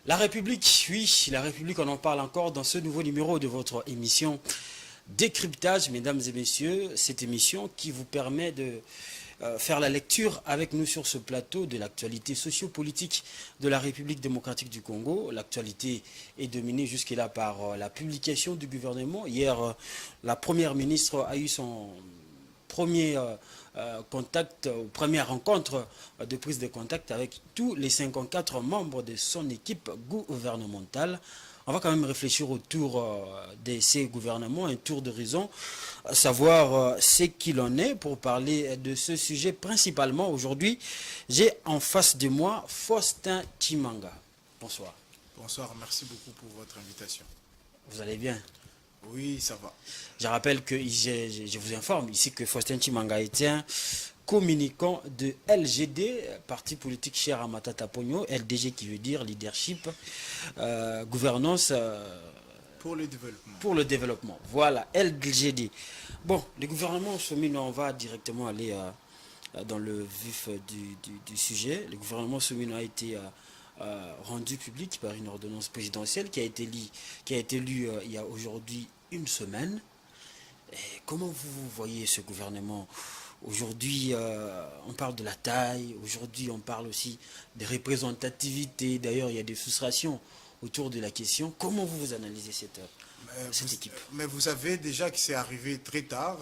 La République, oui, la République, on en parle encore dans ce nouveau numéro de votre émission Décryptage, mesdames et messieurs. Cette émission qui vous permet de faire la lecture avec nous sur ce plateau de l'actualité sociopolitique de la République démocratique du Congo. L'actualité est dominée jusque-là par la publication du gouvernement. Hier, la première ministre a eu son premier contact, première rencontre de prise de contact avec tous les 54 membres de son équipe gouvernementale. On va quand même réfléchir autour de ces gouvernements, un tour d'horizon, savoir ce qu'il en est pour parler de ce sujet principalement. Aujourd'hui, j'ai en face de moi Faustin Tshimanga. Bonsoir. Bonsoir, merci beaucoup pour votre invitation. Vous allez bien? Oui, ça va. Je rappelle que je vous informe ici que Faustin Tshimanga est un communicant de LGD, parti politique cher à Matata Pogno, LDG qui veut dire leadership, gouvernance Pour le développement. pour le développement. Voilà, LGD. Bon, le gouvernement Somino, on va directement aller dans le vif du sujet. Le gouvernement Somino a été rendu public par une ordonnance présidentielle qui a été lue il y a aujourd'hui une semaine. Et comment vous voyez ce gouvernement? Aujourd'hui, on parle de la taille, aujourd'hui on parle aussi de représentativité. D'ailleurs, il y a des frustrations autour de la question. Comment vous analysez cette équipe? Mais vous savez déjà que c'est arrivé très tard.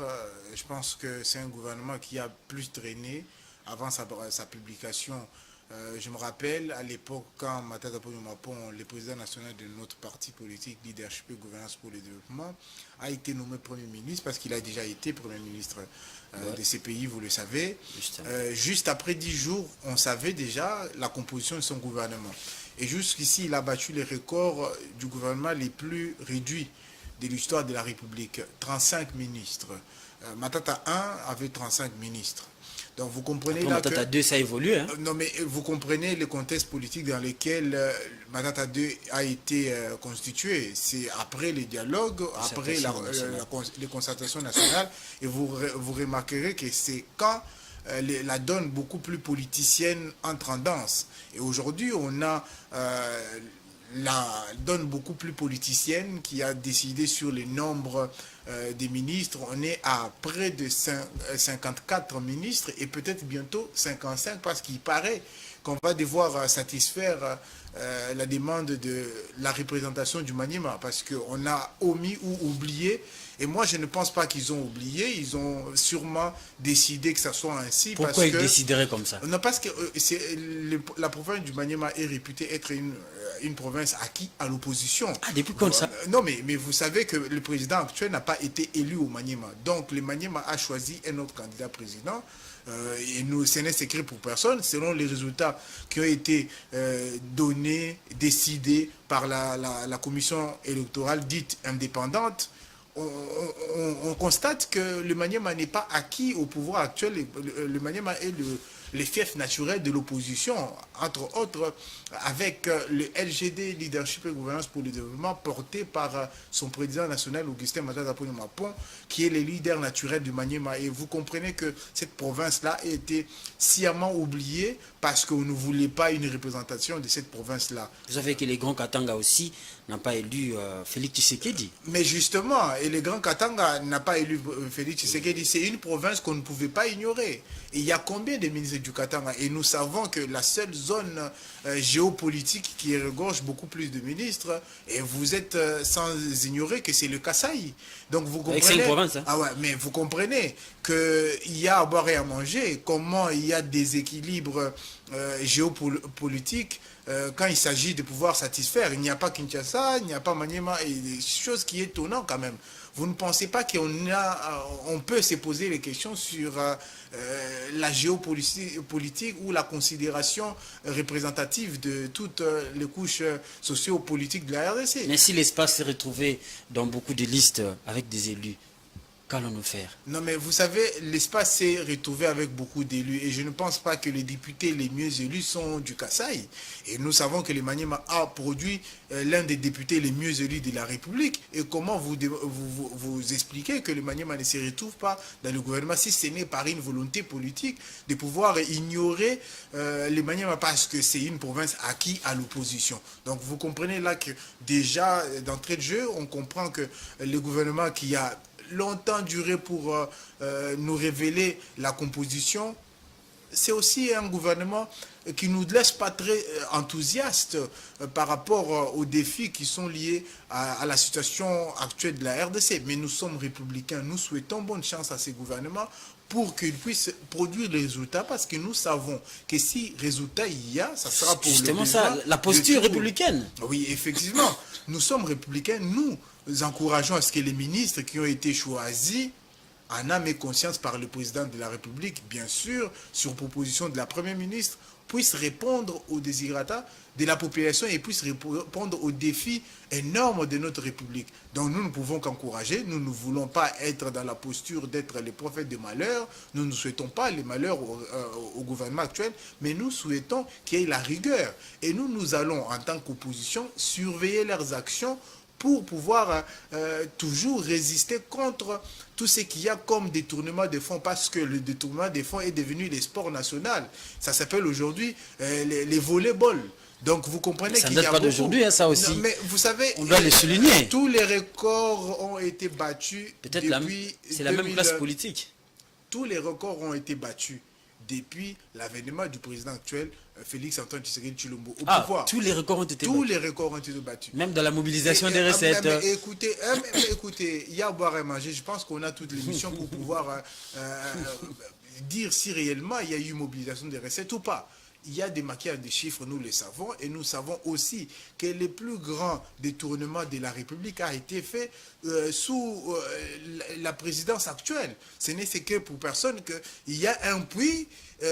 Je pense que c'est un gouvernement qui a plus traîné avant sa publication. Je me rappelle à l'époque quand Matata Ponyo Mapon, le président national de notre parti politique Leadership et Gouvernance pour le Développement, a été nommé Premier ministre parce qu'il a déjà été Premier ministre de ces pays, vous le savez. Juste après 10 jours, on savait déjà la composition de son gouvernement. Et jusqu'ici, il a battu les records du gouvernement les plus réduits de l'histoire de la République. 35 ministres. Matata 1 avait 35 ministres. Donc vous comprenez Après, là Matata 2, ça évolue. Hein? non mais vous comprenez le contexte politique dans lequel Matata 2 a été constitué. C'est après les dialogues, après les concertations nationales. Et vous remarquerez que c'est quand la donne beaucoup plus politicienne entre en danse. Et aujourd'hui, on a la donne beaucoup plus politicienne qui a décidé sur les nombres des ministres. On est à près de 54 ministres et peut-être bientôt 55 parce qu'il paraît qu'on va devoir satisfaire la demande de la représentation du Maniema parce qu'on a omis ou oublié. Et moi, je ne pense pas qu'ils ont oublié. Ils ont sûrement décidé que ça soit ainsi. Pourquoi ils décideraient comme ça? Non, parce que la province du Maniema est réputée être une province acquise à l'opposition. Ah, depuis quand ça? Non, mais vous savez que le président actuel n'a pas été élu au Maniema. Donc, le Maniema a choisi un autre candidat président. Et nous, ce n'est secret pour personne, selon les résultats qui ont été donnés, décidés par la commission électorale dite indépendante. On constate que le Maniema n'est pas acquis au pouvoir actuel. Le Maniema est le fief naturel de l'opposition, entre autres avec le LGD, Leadership et Gouvernance pour le Développement, porté par son président national, Augustin Matata Ponyo Mapon, qui est le leader naturel du Maniema. Et vous comprenez que cette province-là a été sciemment oubliée parce qu'on ne voulait pas une représentation de cette province-là. Vous savez que les grands Katanga aussi n'ont pas élu Félix Tshisekedi. Mais justement, et le Grand Katanga n'a pas élu Félix Tshisekedi. C'est une province qu'on ne pouvait pas ignorer. Et il y a combien de ministres du Katanga? Et nous savons que la seule zone géopolitique qui regorge beaucoup plus de ministres, et vous êtes sans ignorer que c'est le Kasaï. Donc vous comprenez. C'est une province, hein? Ah ouais, mais vous comprenez qu'il y a à boire et à manger, comment il y a des équilibres géopolitiques quand il s'agit de pouvoir satisfaire. Il n'y a pas Kinshasa, il n'y a pas Maniema, et des choses qui est étonnant quand même. Vous ne pensez pas on peut se poser les questions sur la géopolitique ou la considération représentative de toutes les couches sociopolitiques de la RDC? Mais si l'espace s'est retrouvé dans beaucoup de listes avec des élus qu'allons-nous faire? Non, mais vous savez, l'espace s'est retrouvé avec beaucoup d'élus et je ne pense pas que les députés les mieux élus sont du Kasaï. Et nous savons que le Maniema a produit l'un des députés les mieux élus de la République. Et comment vous expliquez que le Maniema ne se retrouve pas dans le gouvernement si ce n'est par une volonté politique de pouvoir ignorer le Maniema parce que c'est une province acquise à l'opposition. Donc vous comprenez là que déjà d'entrée de jeu, on comprend que le gouvernement qui a longtemps duré pour nous révéler la composition, c'est aussi un gouvernement qui ne nous laisse pas très enthousiastes par rapport aux défis qui sont liés à la situation actuelle de la RDC. Mais nous sommes républicains, nous souhaitons bonne chance à ces gouvernements pour qu'ils puissent produire les résultats, parce que nous savons que si résultat il y a, ça sera pour justement ça, la posture républicaine. Oui, effectivement, nous sommes républicains, nous encourageons à ce que les ministres qui ont été choisis en âme et conscience par le président de la République, bien sûr, sur proposition de la Première ministre, puissent répondre aux désirata de la population et puissent répondre aux défis énormes de notre République. Donc nous ne pouvons qu'encourager, nous ne voulons pas être dans la posture d'être les prophètes de malheur, nous ne souhaitons pas les malheurs au gouvernement actuel, mais nous souhaitons qu'il y ait la rigueur. Et nous allons, en tant qu'opposition, surveiller leurs actions pour pouvoir toujours résister contre tout ce qu'il y a comme détournement des fonds, parce que le détournement des fonds est devenu le sport national. Ça s'appelle aujourd'hui les volleyball. Donc vous comprenez qu'il y a date pas d'aujourd'hui, hein, ça aussi. Non, mais vous savez, on doit le souligner. Tous les records ont été battus. Peut-être c'est la même classe politique. Tous les records ont été battus depuis l'avènement du président actuel, Félix Antoine Tshisekedi Tshilombo, au pouvoir. Tous les records ont été battus. Tous les records ont été battus. Même dans la mobilisation des recettes. Mais écoutez, il y a à boire et manger. Je pense qu'on a toutes les missions pour pouvoir dire si réellement il y a eu mobilisation des recettes ou pas. Il y a des maquillages de chiffres, nous le savons, et nous savons aussi que le plus grand détournement de la République a été fait sous la présidence actuelle. Ce n'est que pour personne qu'il y a un puits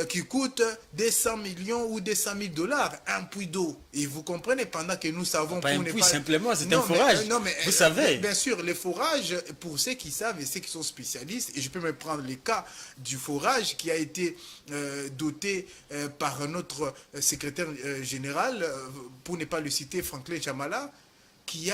qui coûte 200 millions ou 200 000 dollars, un puits d'eau. Et vous comprenez, pendant que nous savons... Pas un puits, simplement, c'est un forage. Vous savez. Bien sûr, les forages, pour ceux qui savent et ceux qui sont spécialistes, et je peux me prendre le cas du forage qui a été doté par notre secrétaire général, pour ne pas le citer, Franklin Chamala, qui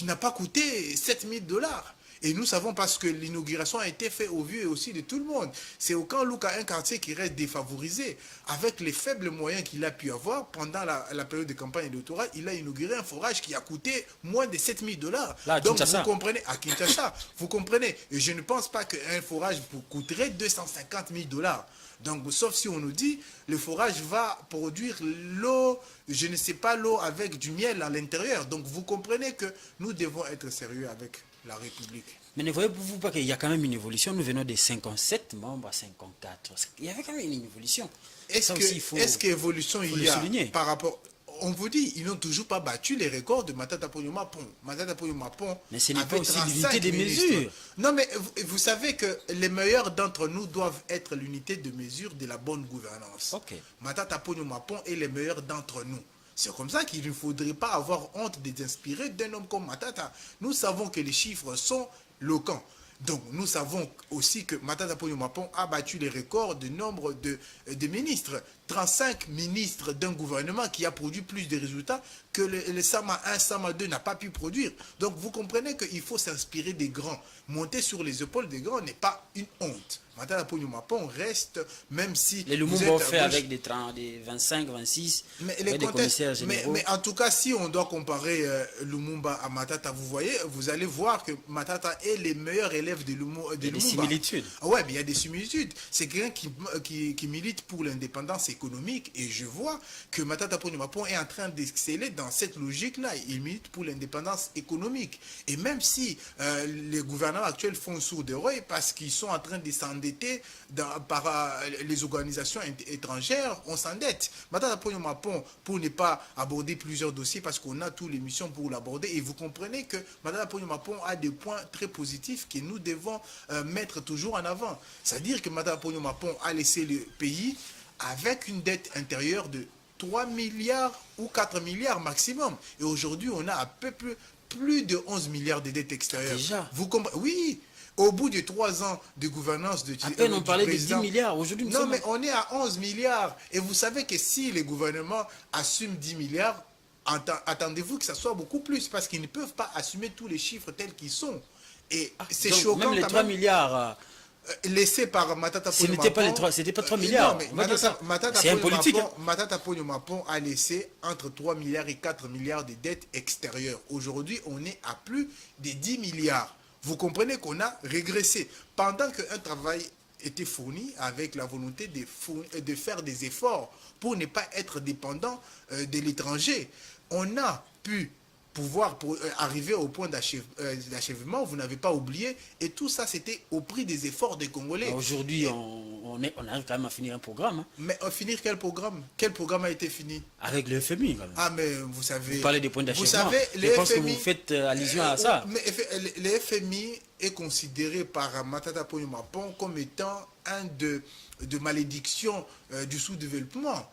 n'a pas coûté 7 000 dollars. Et nous savons parce que l'inauguration a été faite au vu aussi de tout le monde. C'est au camp Louka, un quartier qui reste défavorisé. Avec les faibles moyens qu'il a pu avoir pendant la période de campagne électorale, il a inauguré un forage qui a coûté moins de 7 000 dollars. Donc vous comprenez, à Kinshasa, vous comprenez. Et je ne pense pas qu'un forage coûterait 250 000 dollars. Donc, sauf si on nous dit, le forage va produire l'eau, je ne sais pas, l'eau avec du miel à l'intérieur. Donc, vous comprenez que nous devons être sérieux avec la République. Mais ne voyez-vous pas qu'il y a quand même une évolution? Nous venons de 57 membres à 54. Il y avait quand même une évolution. Est-ce qu'évolution il y a par rapport... On vous dit, ils n'ont toujours pas battu les records de Matata Ponyo Mapon. Matata Ponyo Mapon. Mais ce n'est pas aussi l'unité des mesures. Non, mais vous savez que les meilleurs d'entre nous doivent être l'unité de mesure de la bonne gouvernance. Okay. Matata Ponyo Mapon est les meilleurs d'entre nous. C'est comme ça qu'il ne faudrait pas avoir honte de s'inspirer d'un homme comme Matata. Nous savons que les chiffres sont éloquents. Donc, nous savons aussi que Matata Ponyo Mapon a battu les records de nombre de ministres. 35 ministres d'un gouvernement qui a produit plus de résultats que le Sama 1, Sama 2 n'a pas pu produire. Donc, vous comprenez qu'il faut s'inspirer des grands. Monter sur les épaules des grands n'est pas une honte. Matata Ponyo Mapon reste, même si... Les Lumumba ont fait avec des 25, 26, des commissaires généraux. Mais en tout cas, si on doit comparer Lumumba à Matata, vous allez voir que Matata est les meilleurs élèves de Lumumba. Il y a des similitudes. Oui, mais il y a des similitudes. C'est quelqu'un qui milite pour l'indépendance économique, et je vois que Matata Ponyo Mapon est en train d'exceller dans cette logique-là. Il milite pour l'indépendance économique. Et même si les gouvernements actuels font sourd d'oreille parce qu'ils sont en train de s'endetter par les organisations étrangères, on s'endette. Matata Ponyo Mapon, pour ne pas aborder plusieurs dossiers, parce qu'on a toutes les missions pour l'aborder, et vous comprenez que Matata Ponyo Mapon a des points très positifs que nous devons mettre toujours en avant. C'est-à-dire que Matata Ponyo Mapon a laissé le pays avec une dette intérieure de 3 milliards ou 4 milliards maximum. Et aujourd'hui, on a à peu près plus de 11 milliards de dettes extérieures. Déjà. Vous comprenez? Oui. Au bout de 3 ans de gouvernance à peine on parlait de 10 milliards. Aujourd'hui, non, mais on est à 11 milliards. Et vous savez que si les gouvernements assument 10 milliards, attendez-vous que ça soit beaucoup plus, parce qu'ils ne peuvent pas assumer tous les chiffres tels qu'ils sont. Et c'est choquant. Même les 3 milliards... laissé par Matata Ponyo Mapon. C'était pas 3 milliards. C'est un politique. Matata Ponyo Mapon a laissé entre 3 milliards et 4 milliards de dettes extérieures. Aujourd'hui, on est à plus de 10 milliards. Vous comprenez qu'on a régressé. Pendant qu'un travail était fourni avec la volonté de faire des efforts pour ne pas être dépendant de l'étranger, on a pu pouvoir arriver au point d'achèvement, vous n'avez pas oublié, et tout ça c'était au prix des efforts des Congolais. Aujourd'hui, on arrive quand même à finir un programme. Hein. Mais finir quel programme? Quel programme a été fini? Avec le FMI. Quand même. Ah, mais vous savez... Vous parlez des points d'achèvement. Vous savez, je pense que vous faites allusion à ça. Mais le FMI est considéré par Matata Ponyo Mapon comme étant un de malédiction du sous-développement.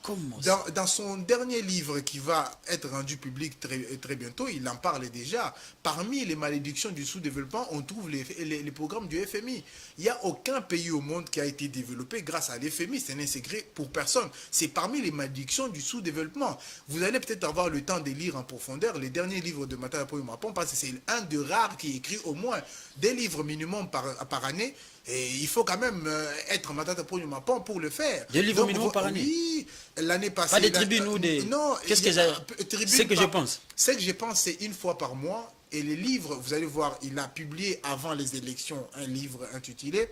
Dans son dernier livre qui va être rendu public très bientôt, il en parle déjà. Parmi les malédictions du sous-développement, on trouve les programmes du FMI. Il n'y a aucun pays au monde qui a été développé grâce à l'FMI. C'est un secret pour personne. C'est parmi les malédictions du sous-développement. Vous allez peut-être avoir le temps de lire en profondeur les derniers livres de Matata Ponyo Mapon, parce que c'est un de rares qui écrit au moins des livres minimum par année. Et il faut quand même être Matata Ponyo Mapon pour le faire. Des livres minimum par année? Oui, l'année passée. Pas des tribunes ou des... Non. Qu'est-ce que je pense? Ce que je pense, c'est une fois par mois. Et les livres, vous allez voir, il a publié avant les élections un livre intitulé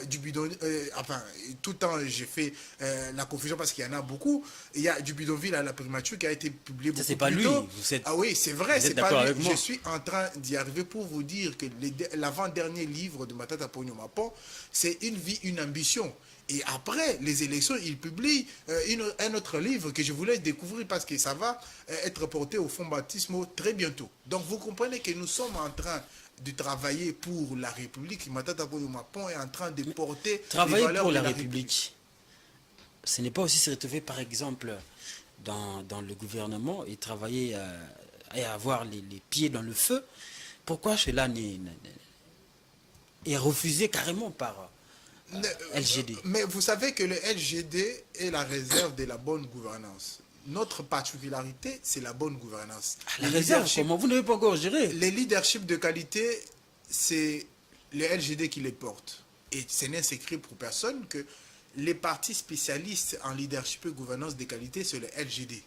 du bidonville. Enfin, tout le temps, j'ai fait la confusion parce qu'il y en a beaucoup. Il y a du bidonville à la primature qui a été publié beaucoup plus tôt. C'est pas lui. Ah oui, c'est vrai, c'est pas lui. Je suis en train d'y arriver pour vous dire que l'avant-dernier livre de Matata Ponyo Mapon, c'est Une vie, une ambition. Et après les élections, il publie un autre livre que je vous laisse découvrir parce que ça va être porté au Fonds Baptismo très bientôt. Donc vous comprenez que nous sommes en train de travailler pour la République. Matata Ponyo Mapon est en train de porter travailler les valeurs pour de la République. Ce n'est pas aussi se retrouver par exemple dans le gouvernement et travailler et avoir les pieds dans le feu. Pourquoi cela est refusé carrément par... LGD. Mais vous savez que le LGD est la réserve de la bonne gouvernance. Notre particularité, c'est la bonne gouvernance. La réserve, comment vous n'avez pas encore géré? Les leaderships de qualité, c'est le LGD qui les porte. Et ce n'est secret pour personne que les partis spécialistes en leadership et gouvernance de qualité, c'est le LGD.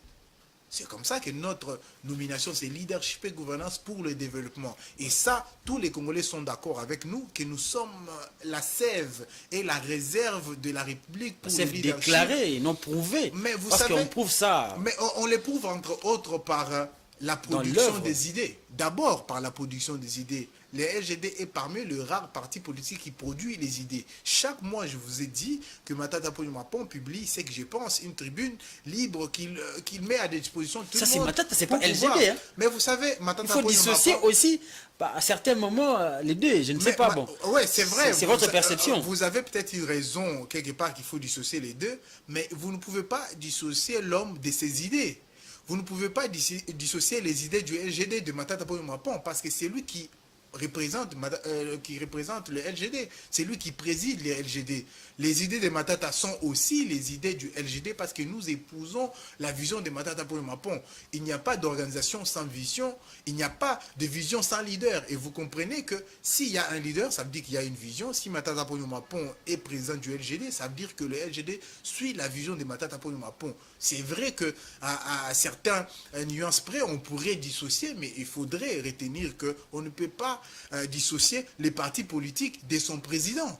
C'est comme ça que notre nomination, c'est leadership et gouvernance pour le développement. Et ça, tous les Congolais sont d'accord avec nous que nous sommes la sève et la réserve de la République pour le leadership. Déclaré et non prouvé. Mais vous parce savez, qu'on prouve ça. Mais on les prouve entre autres par la production des idées. D'abord par la production des idées. Le LGD est parmi les rares partis politiques qui produisent les idées. Chaque mois, je vous ai dit que Matata Ponyo Mapon publie ce que je pense, une tribune libre qu'il met à disposition tout le monde. Ça, c'est Matata, c'est pas LGD. Hein. Mais vous savez, Matata Ponyo Mapon... Il faut dissocier aussi, à certains moments, les deux. Je ne sais pas, bon. Oui, c'est vrai. C'est votre perception. Vous avez peut-être une raison, quelque part, qu'il faut dissocier les deux, mais vous ne pouvez pas dissocier l'homme de ses idées. Vous ne pouvez pas dissocier les idées du LGD de Matata Ponyo Mapon, parce que c'est lui qui représente le LGD. C'est lui qui préside le LGD. Les idées de Matata sont aussi les idées du LGD parce que nous épousons la vision de Matata Ponyo Mapon. Il n'y a pas d'organisation sans vision, il n'y a pas de vision sans leader. Et vous comprenez que s'il y a un leader, ça veut dire qu'il y a une vision. Si Matata Ponyo Mapon est président du LGD, ça veut dire que le LGD suit la vision de Matata Ponyo Mapon. C'est vrai qu'à certains nuances près, on pourrait dissocier, mais il faudrait retenir qu'on ne peut pas dissocier les partis politiques de son président.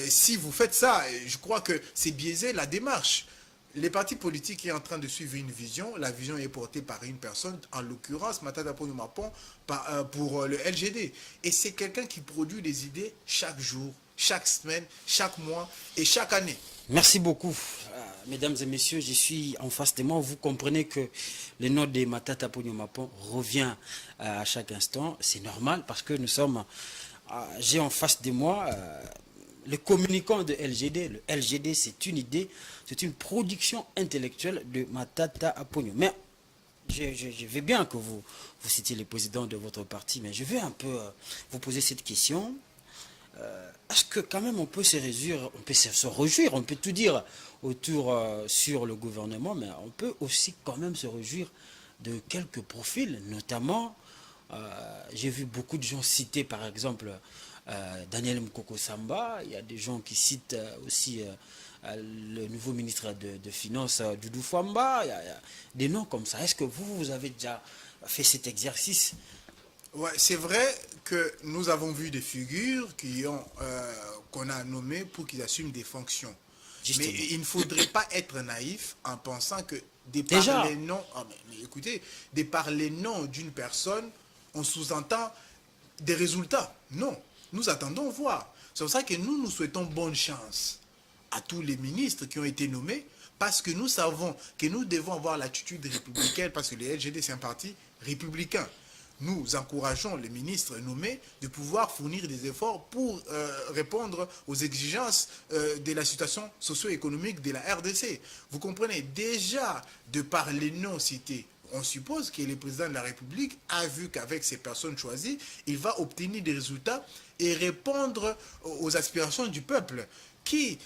Si vous faites ça, je crois que c'est biaisé la démarche. Les partis politiques sont en train de suivre une vision. La vision est portée par une personne, en l'occurrence Matata Ponyo Mapon, pour le LGD. Et c'est quelqu'un qui produit des idées chaque jour, chaque semaine, chaque mois et chaque année. Merci beaucoup. Mesdames et messieurs, je suis en face de moi. Vous comprenez que le nom de Matata Ponyo Mapon revient à chaque instant. C'est normal parce que nous sommes... J'ai en face de moi le communicant de LGD. Le LGD, c'est une idée, c'est une production intellectuelle de Matata Ponyo. Mais je veux bien que vous citiez le président de votre parti, mais je veux un peu vous poser cette question. est-ce que quand même on peut se réjouir, on peut se réjouir, on peut tout dire autour sur le gouvernement, mais on peut aussi quand même se réjouir de quelques profils, notamment, j'ai vu beaucoup de gens citer par exemple Daniel Mkoko Samba, il y a des gens qui citent aussi le nouveau ministre de Finances, Doudou Famba, il y a des noms comme ça. Est-ce que vous avez déjà fait cet exercice? Ouais, c'est vrai que nous avons vu des figures qu'on a nommées pour qu'ils assument des fonctions. Justement. Mais il ne faudrait pas être naïf en pensant que Déjà, les noms, mais écoutez, de par les noms d'une personne, on sous-entend des résultats. Non, nous attendons voir. C'est pour ça que nous souhaitons bonne chance à tous les ministres qui ont été nommés, parce que nous savons que nous devons avoir l'attitude républicaine, parce que le LGD c'est un parti républicain. Nous encourageons les ministres nommés de pouvoir fournir des efforts pour répondre aux exigences de la situation socio-économique de la RDC. Vous comprenez, déjà, de par les noms cités, on suppose que le président de la République a vu qu'avec ces personnes choisies, il va obtenir des résultats et répondre aux aspirations du peuple. Qui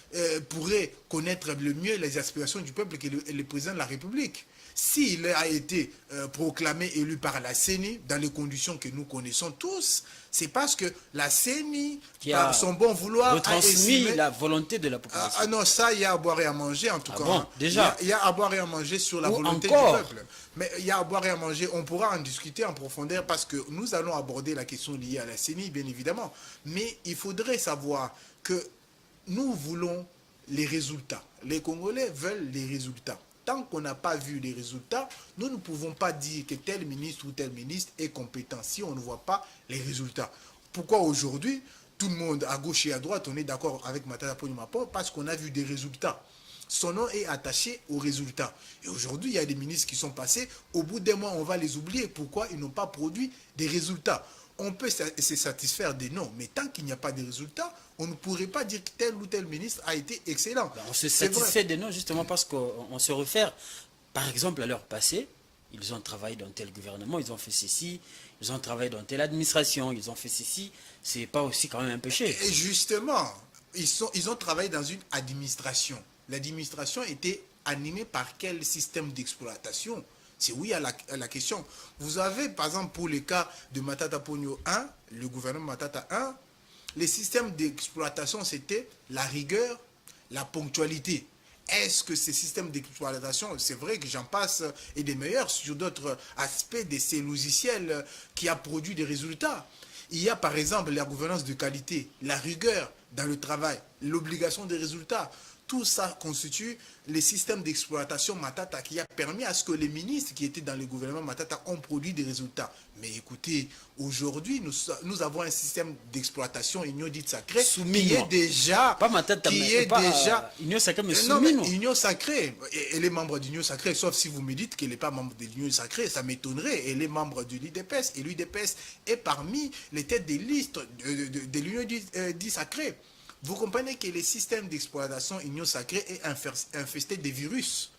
pourrait connaître le mieux les aspirations du peuple que le président de la République? S'il a été proclamé élu par la CENI dans les conditions que nous connaissons tous, c'est parce que la CENI, par son bon vouloir, a estimé la volonté de la population. Ah non, ça, il y a à boire et à manger en tout cas. Bon, déjà. Il y a à boire et à manger sur la volonté du peuple. Mais il y a à boire et à manger, on pourra en discuter en profondeur parce que nous allons aborder la question liée à la CENI, bien évidemment. Mais il faudrait savoir que nous voulons les résultats. Les Congolais veulent les résultats. Tant qu'on n'a pas vu les résultats, nous ne pouvons pas dire que tel ministre ou tel ministre est compétent si on ne voit pas les résultats. Pourquoi aujourd'hui, tout le monde à gauche et à droite, on est d'accord avec Matata Ponyo Mapo parce qu'on a vu des résultats. Son nom est attaché aux résultats. Et aujourd'hui, il y a des ministres qui sont passés. Au bout d'un mois, on va les oublier. Pourquoi ils n'ont pas produit des résultats? On peut se satisfaire des noms, mais tant qu'il n'y a pas de résultats, on ne pourrait pas dire que tel ou tel ministre a été excellent. On se satisfait des noms justement parce qu'on se réfère, par exemple, à leur passé. Ils ont travaillé dans tel gouvernement, ils ont fait ceci, ils ont travaillé dans telle administration, ils ont fait ceci. C'est pas aussi quand même un péché. Et justement, ils ont travaillé dans une administration. L'administration était animée par quel système d'exploitation? C'est oui à la question. Vous avez, par exemple, pour le cas de Matata Ponyo 1, le gouvernement Matata 1, les systèmes d'exploitation, c'était la rigueur, la ponctualité. Est-ce que ces systèmes d'exploitation, c'est vrai que j'en passe et des meilleurs sur d'autres aspects de ces logiciels qui a produit des résultats. Il y a par exemple la gouvernance de qualité, la rigueur dans le travail, l'obligation des résultats. Tout ça constitue les systèmes d'exploitation Matata qui a permis à ce que les ministres qui étaient dans le gouvernement Matata ont produit des résultats. Mais écoutez, aujourd'hui, nous avons un système d'exploitation Union dite sacrée qui est déjà... Pas Matata, mais pas Union sacrée, mais soumis. Non, Union sacrée. Elle est membre d'Union sacrée, sauf si vous me dites qu'elle n'est pas membre de l'Union sacrée, ça m'étonnerait. Elle est membre de l'UDPS et l'UDPS est parmi les têtes des listes de l'Union dite sacrée. Vous comprenez que les systèmes d'exploitation Union sacrée est infesté de virus.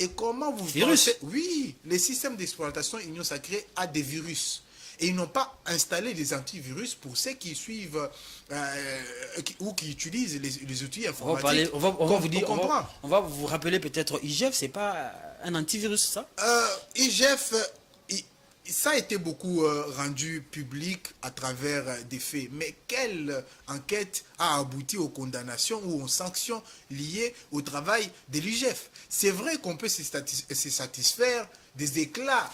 Et comment vous pensez... Oui, les systèmes d'exploitation Union sacrée a des virus. Et ils n'ont pas installé des antivirus pour ceux qui suivent ou qui utilisent les outils informatiques. On va vous rappeler peut-être IGF, c'est pas un antivirus, ça? IGF... Ça a été beaucoup rendu public à travers des faits. Mais quelle enquête a abouti aux condamnations ou aux sanctions liées au travail de l'IGF? C'est vrai qu'on peut se satisfaire des éclats,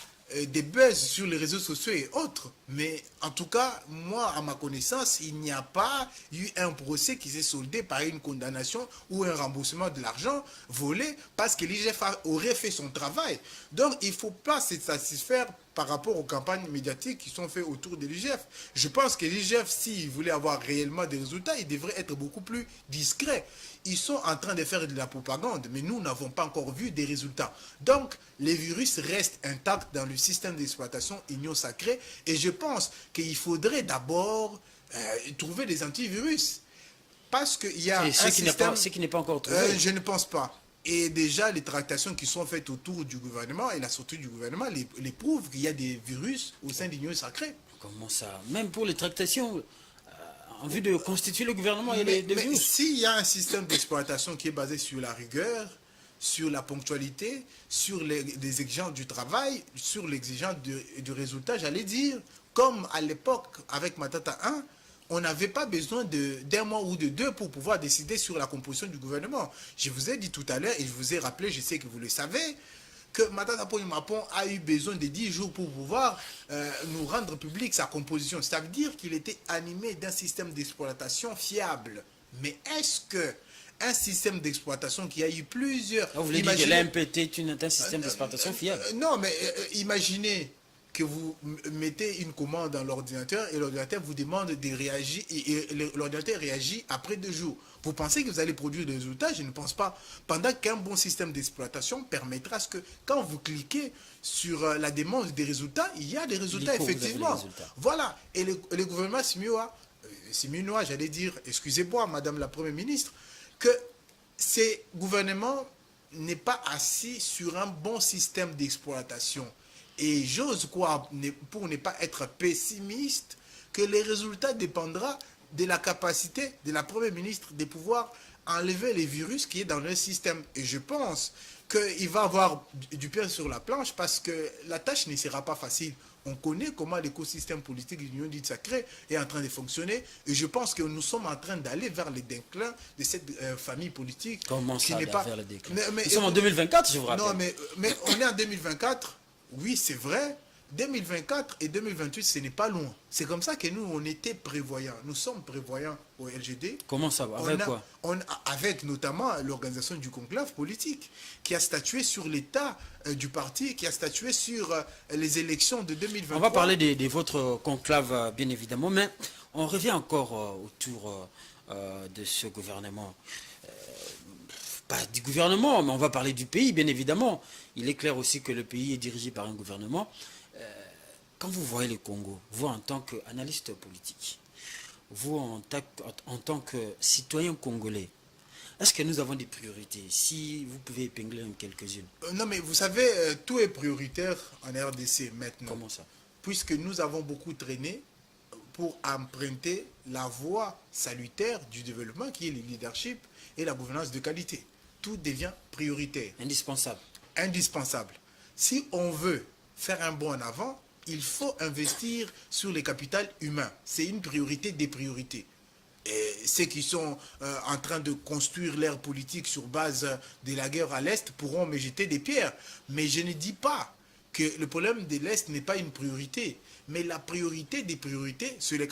des buzz sur les réseaux sociaux et autres. Mais en tout cas, moi, à ma connaissance, il n'y a pas eu un procès qui s'est soldé par une condamnation ou un remboursement de l'argent volé parce que l'IGF aurait fait son travail. Donc, il ne faut pas se satisfaire par rapport aux campagnes médiatiques qui sont faites autour de l'IGF. Je pense que l'IGF, s'il voulait avoir réellement des résultats, il devrait être beaucoup plus discret. Ils sont en train de faire de la propagande, mais nous n'avons pas encore vu des résultats. Donc, les virus restent intacts dans le système d'exploitation Union sacrée, et je pense qu'il faudrait d'abord trouver des antivirus. Parce qu'il y a un système... Ce qui n'est pas encore trouvé. Je ne pense pas. Et déjà, les tractations qui sont faites autour du gouvernement et la sortie du gouvernement les prouvent qu'il y a des virus au sein de l'Union sacrée. Comment ça? Même pour les tractations, en vue de constituer le gouvernement et Mais de vous. s'il y a un système d'exploitation qui est basé sur la rigueur, sur la ponctualité, sur les exigences du travail, sur l'exigence du résultat, j'allais dire, comme à l'époque avec Matata 1, on n'avait pas besoin d'un mois ou de deux pour pouvoir décider sur la composition du gouvernement. Je vous ai dit tout à l'heure, et je vous ai rappelé, je sais que vous le savez, que Matata Ponyo Mapon a eu besoin de 10 jours pour pouvoir nous rendre public sa composition. Ça veut dire qu'il était animé d'un système d'exploitation fiable. Mais est-ce que un système d'exploitation qui a eu plusieurs... Vous voulez dire que l'AMPT est un système d'exploitation fiable? Non, mais imaginez que vous mettez une commande dans l'ordinateur et l'ordinateur vous demande de réagir et l'ordinateur réagit après 2 jours. Vous pensez que vous allez produire des résultats? Je ne pense pas. Pendant qu'un bon système d'exploitation permettra ce que quand vous cliquez sur la demande des résultats, il y a des résultats effectivement. Voilà. Et le gouvernement siminois, j'allais dire, excusez-moi, Madame la Première ministre, que ces gouvernements n'est pas assis sur un bon système d'exploitation. Et j'ose croire, pour ne pas être pessimiste, que les résultats dépendront de la capacité de la Première ministre de pouvoir enlever les virus qui est dans le système. Et je pense qu'il va avoir du pain sur la planche parce que la tâche ne sera pas facile. On connaît comment l'écosystème politique de l'Union dite sacrée est en train de fonctionner. Et je pense que nous sommes en train d'aller vers le déclin de cette famille politique. Comment ça, n'est pas vers le déclin? Nous sommes en 2024, je vous rappelle. Non, mais on est en 2024. Oui, c'est vrai. 2024 et 2028, ce n'est pas loin. C'est comme ça que nous, on était prévoyants. Nous sommes prévoyants au LGD. Comment ça va? Avec quoi? Avec notamment l'organisation du conclave politique, qui a statué sur l'état du parti, qui a statué sur les élections de 2023. On va parler de votre conclave, bien évidemment, mais on revient encore autour de ce gouvernement. Pas du gouvernement, mais on va parler du pays, bien évidemment. Il est clair aussi que le pays est dirigé par un gouvernement. Quand vous voyez le Congo, vous en tant qu'analyste politique, vous en tant que citoyen congolais, est-ce que nous avons des priorités? Si vous pouvez épingler quelques-unes. Non, mais vous savez, tout est prioritaire en RDC maintenant. Comment ça? Puisque nous avons beaucoup traîné pour emprunter la voie salutaire du développement qui est le leadership et la gouvernance de qualité. Tout devient prioritaire. Indispensable. Indispensable. Si on veut faire un bond en avant, il faut investir sur les capitales humains. C'est une priorité des priorités. Et ceux qui sont en train de construire leur politique sur base de la guerre à l'Est pourront me jeter des pierres. Mais je ne dis pas que le problème de l'Est n'est pas une priorité. Mais la priorité des priorités, c'est le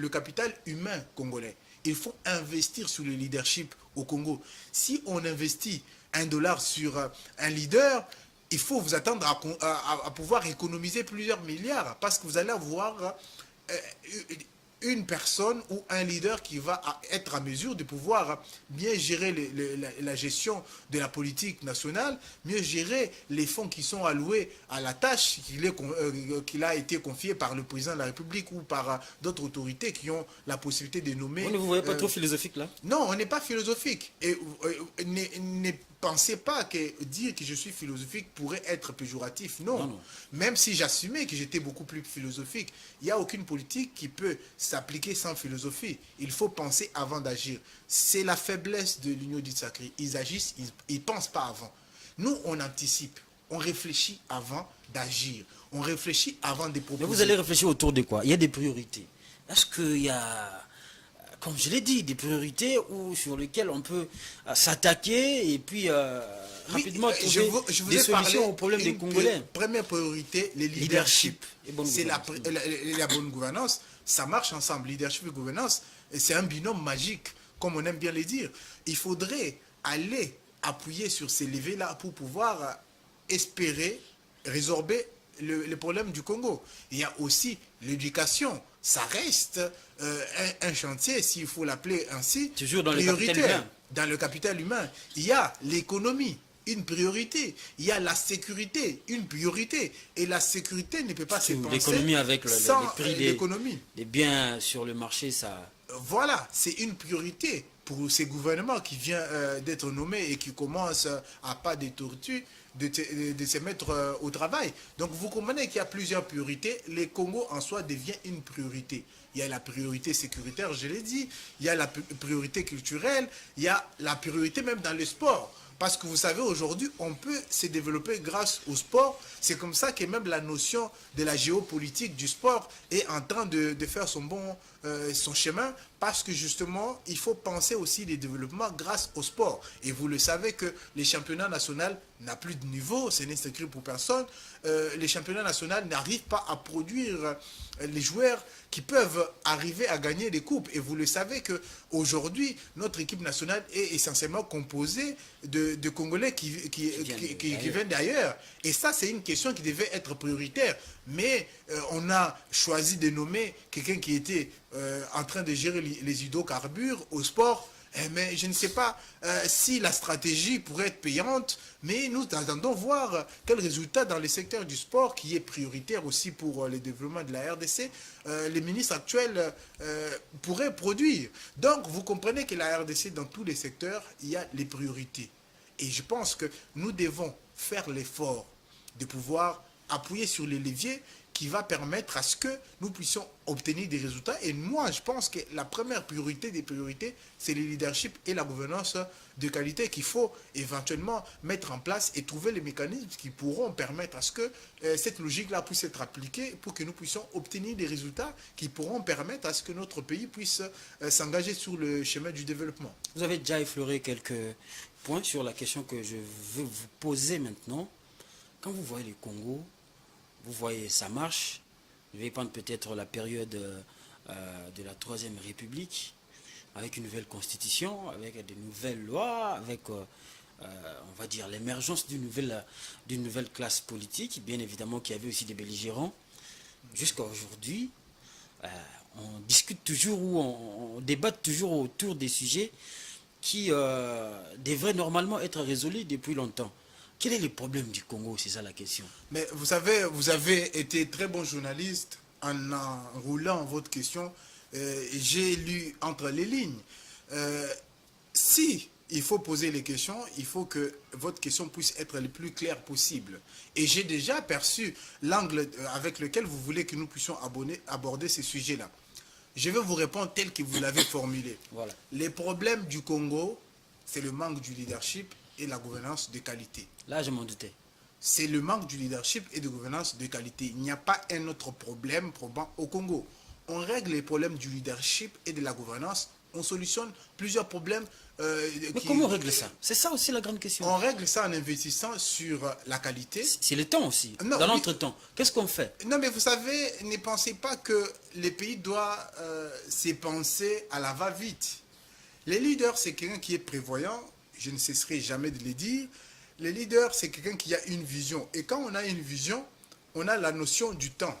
capital humain congolais. Il faut investir sur le leadership au Congo. Si on investit $1 sur un leader, il faut vous attendre à pouvoir économiser plusieurs milliards parce que vous allez avoir une personne ou un leader qui va être à mesure de pouvoir bien gérer la gestion de la politique nationale, mieux gérer les fonds qui sont alloués à la tâche qu'il a été confiée par le président de la République ou par d'autres autorités qui ont la possibilité de nommer... Vous ne vous voyez pas trop philosophique là? Non, on n'est pas philosophique. Et ne pensez pas que dire que je suis philosophique pourrait être péjoratif. Non. Non. Même si j'assumais que j'étais beaucoup plus philosophique, il n'y a aucune politique qui peut s'appliquer sans philosophie. Il faut penser avant d'agir. C'est la faiblesse de l'Union dite sacrée. Ils agissent, ils ne pensent pas avant. Nous, on anticipe. On réfléchit avant d'agir. On réfléchit avant de proposer. Mais vous allez réfléchir autour de quoi? Il y a des priorités. Est-ce qu'il y a, comme je l'ai dit, des priorités sur lesquelles on peut s'attaquer et puis rapidement trouver des solutions aux problèmes des Congolais? Première priorité, le leadership. C'est la bonne gouvernance. Ça marche ensemble. Leadership et gouvernance, c'est un binôme magique, comme on aime bien le dire. Il faudrait aller appuyer sur ces levées-là pour pouvoir espérer résorber le problème du Congo. Il y a aussi l'éducation. Ça reste un chantier, s'il faut l'appeler ainsi, toujours dans prioritaire. Dans le capital humain. Il y a l'économie, une priorité. Il y a la sécurité, une priorité. Et la sécurité ne peut pas se penser l'économie avec sans les prix des biens sur le marché. Ça. Voilà, c'est une priorité pour ces gouvernements qui vient d'être nommés et qui commencent à pas des tortues. de se mettre au travail. Donc vous comprenez qu'il y a plusieurs priorités. Les Congo en soi devient une priorité. Il y a la priorité sécuritaire, je l'ai dit. Il y a la priorité culturelle. Il y a la priorité même dans le sport. Parce que vous savez, aujourd'hui, on peut se développer grâce au sport. C'est comme ça que même la notion de la géopolitique du sport est en train de faire son chemin. Parce que justement, il faut penser aussi les développements grâce au sport. Et vous le savez que les championnats nationaux n'ont plus de niveau, ce n'est secret pour personne. Les championnats nationaux n'arrivent pas à produire les joueurs qui peuvent arriver à gagner des coupes. Et vous le savez qu'aujourd'hui, notre équipe nationale est essentiellement composée de Congolais qui viennent d'ailleurs. Et ça, c'est une question qui devait être prioritaire. Mais on a choisi de nommer quelqu'un qui était en train de gérer les hydrocarbures au sport. Mais je ne sais pas si la stratégie pourrait être payante, mais nous attendons voir quel résultat dans le secteur du sport, qui est prioritaire aussi pour le développement de la RDC, les ministres actuels pourraient produire. Donc vous comprenez que la RDC, dans tous les secteurs, il y a les priorités. Et je pense que nous devons faire l'effort de pouvoir appuyer sur les leviers qui va permettre à ce que nous puissions obtenir des résultats. Et moi, je pense que la première priorité des priorités, c'est le leadership et la gouvernance de qualité qu'il faut éventuellement mettre en place et trouver les mécanismes qui pourront permettre à ce que cette logique-là puisse être appliquée pour que nous puissions obtenir des résultats qui pourront permettre à ce que notre pays puisse s'engager sur le chemin du développement. Vous avez déjà effleuré quelques points sur la question que je veux vous poser maintenant. Quand vous voyez le Congo, vous voyez, ça marche. Je vais prendre peut-être la période de la Troisième République, avec une nouvelle constitution, avec de nouvelles lois, avec, on va dire, l'émergence d'une nouvelle classe politique. Bien évidemment qu'il y avait aussi des belligérants. Jusqu'à aujourd'hui, on discute toujours ou on débat toujours autour des sujets qui devraient normalement être résolus depuis longtemps. Quel est le problème du Congo? C'est ça la question. Mais vous savez, vous avez été très bon journaliste en enroulant votre question. J'ai lu entre les lignes. Si il faut poser les questions, il faut que votre question puisse être le plus claire possible. Et j'ai déjà perçu l'angle avec lequel vous voulez que nous puissions aborder ces sujets-là. Je vais vous répondre tel que vous l'avez formulé. Voilà. Les problèmes du Congo, c'est le manque du leadership et la gouvernance de qualité. Là, je m'en doutais. C'est le manque du leadership et de gouvernance de qualité. Il n'y a pas un autre problème probant au Congo. On règle les problèmes du leadership et de la gouvernance, on solutionne plusieurs problèmes. Mais comment on règle ça? C'est ça aussi la grande question. On règle ça en investissant sur la qualité. C'est le temps aussi. Non, dans l'entretemps, qu'est-ce qu'on fait? Non, mais vous savez, ne pensez pas que les pays doivent se penser à la va-vite. Les leaders, c'est quelqu'un qui est prévoyant. Je ne cesserai jamais de le dire. Le leader, c'est quelqu'un qui a une vision. Et quand on a une vision, on a la notion du temps.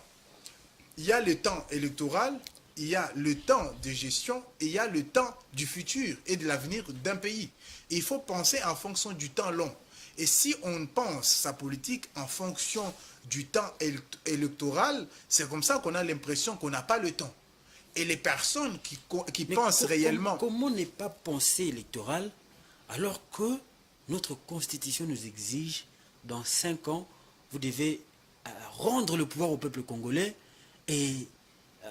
Il y a le temps électoral, il y a le temps de gestion et il y a le temps du futur et de l'avenir d'un pays. Et il faut penser en fonction du temps long. Et si on pense sa politique en fonction du temps électoral, c'est comme ça qu'on a l'impression qu'on n'a pas le temps. Et les personnes qui pensent réellement... Comment ne pas penser électoral alors que notre constitution nous exige, dans 5 ans, vous devez rendre le pouvoir au peuple congolais et le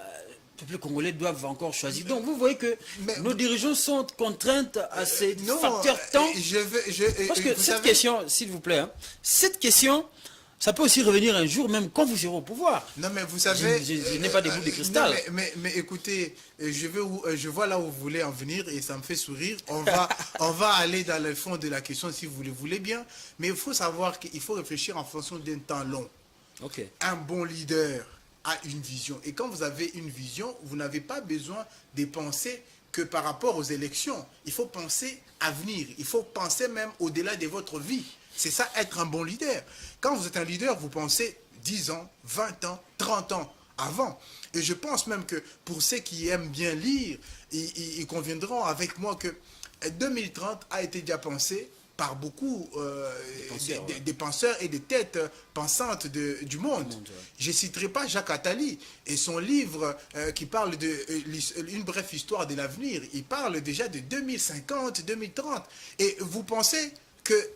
peuple congolais doit encore choisir. Donc vous voyez que nos dirigeants sont contraints à ces facteurs temps. Parce que cette question, s'il vous plaît, cette question, ça peut aussi revenir un jour, même quand vous serez au pouvoir. Non, mais vous savez... Je n'ai pas des boules de cristal. Non, mais écoutez, je vois là où vous voulez en venir et ça me fait sourire. On va aller dans le fond de la question si vous le voulez bien. Mais il faut savoir qu'il faut réfléchir en fonction d'un temps long. Okay. Un bon leader a une vision. Et quand vous avez une vision, vous n'avez pas besoin de penser que par rapport aux élections. Il faut penser à venir. Il faut penser même au-delà de votre vie. C'est ça, être un bon leader. Quand vous êtes un leader, vous pensez 10 ans, 20 ans, 30 ans avant. Et je pense même que pour ceux qui aiment bien lire, ils conviendront avec moi que 2030 a été déjà pensé par beaucoup des penseurs et des têtes pensantes du monde. Je ne citerai pas Jacques Attali et son livre qui parle d'une brève histoire de l'avenir. Il parle déjà de 2050, 2030. Et vous pensez que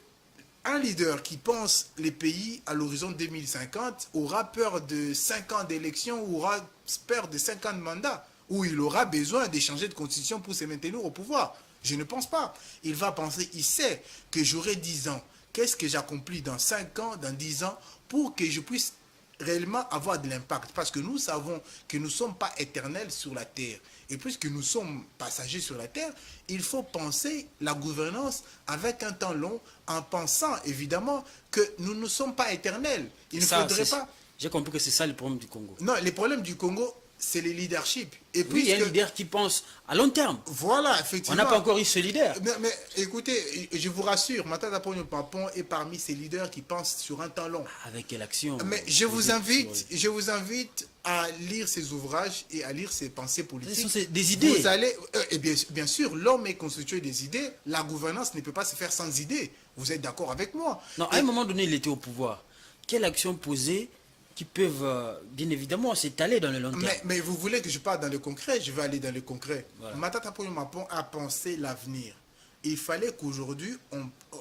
un leader qui pense les pays à l'horizon 2050 aura peur de 5 ans d'élection, aura peur de 5 ans de mandat, où il aura besoin d'échanger de constitution pour se maintenir au pouvoir. Je ne pense pas. Il va penser, il sait que j'aurai 10 ans. Qu'est-ce que j'accomplis dans 5 ans, dans 10 ans, pour que je puisse réellement avoir de l'impact? Parce que nous savons que nous ne sommes pas éternels sur la terre. Et puisque nous sommes passagers sur la terre, il faut penser la gouvernance avec un temps long, en pensant évidemment que nous ne sommes pas éternels. Il ne faudrait pas... J'ai compris que c'est ça le problème du Congo. Non, les problèmes du Congo, c'est le leadership. Et oui, il y a un leader qui pense à long terme. Voilà, effectivement. On n'a pas encore eu ce leader. Mais écoutez, je vous rassure, Matata Ponyo Pampon est parmi ces leaders qui pensent sur un temps long. Avec quelle action? Mais je vous invite à lire ses ouvrages et à lire ses pensées politiques. Ce sont des idées. Vous allez, et bien sûr, l'homme est constitué des idées. La gouvernance ne peut pas se faire sans idées. Vous êtes d'accord avec moi? Non, à un moment donné, il était au pouvoir. Quelle action poser qui peuvent, bien évidemment, s'étaler dans le long terme? Mais vous voulez que je parle dans le concret? Je vais aller dans le concret. Voilà. Matata Ponyo Pampon a pensé l'avenir. Il fallait qu'aujourd'hui,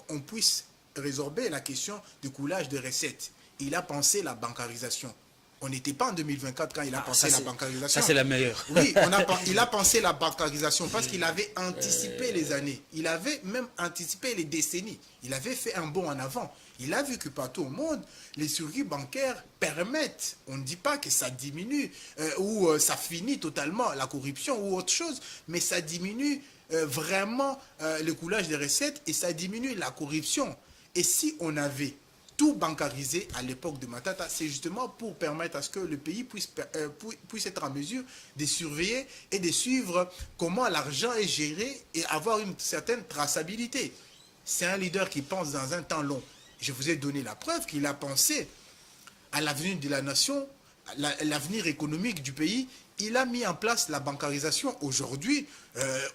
on puisse résorber la question du coulage de recettes. Il a pensé la bancarisation. On n'était pas en 2024 quand il a pensé la bancarisation. Ça, c'est la meilleure. Oui, il a pensé la bancarisation parce qu'il avait anticipé les années. Il avait même anticipé les décennies. Il avait fait un bond en avant. Il a vu que partout au monde, les circuits bancaires permettent, on ne dit pas que ça diminue ou ça finit totalement la corruption ou autre chose, mais ça diminue vraiment le coulage des recettes et ça diminue la corruption. Et si on avait tout bancarisé à l'époque de Matata, c'est justement pour permettre à ce que le pays puisse être en mesure de surveiller et de suivre comment l'argent est géré et avoir une certaine traçabilité. C'est un leader qui pense dans un temps long. Je vous ai donné la preuve qu'il a pensé à l'avenir de la nation, l'avenir économique du pays. Il a mis en place la bancarisation. Aujourd'hui,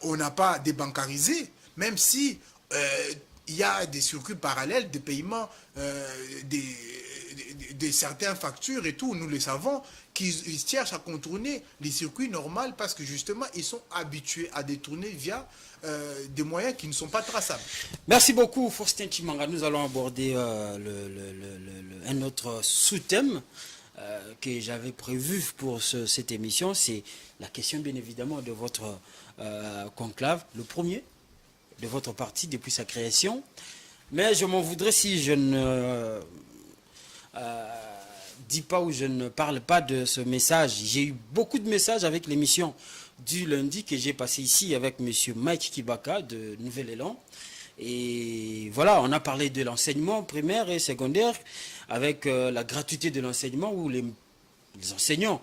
on n'a pas débancarisé, même si il y a des circuits parallèles de paiement de certaines factures et tout, nous le savons, qu'ils cherchent à contourner les circuits normaux parce que justement, ils sont habitués à détourner via des moyens qui ne sont pas traçables. Merci beaucoup, Faustin Chimanga. Nous allons aborder un autre sous-thème que j'avais prévu pour cette émission. C'est la question, bien évidemment, de votre conclave, le premier de votre parti depuis sa création. Mais je m'en voudrais si je ne dis pas ou je ne parle pas de ce message. J'ai eu beaucoup de messages avec l'émission du lundi que j'ai passé ici avec M. Mike Kibaka de Nouvel Élan. Et voilà, on a parlé de l'enseignement primaire et secondaire avec la gratuité de l'enseignement où les enseignants,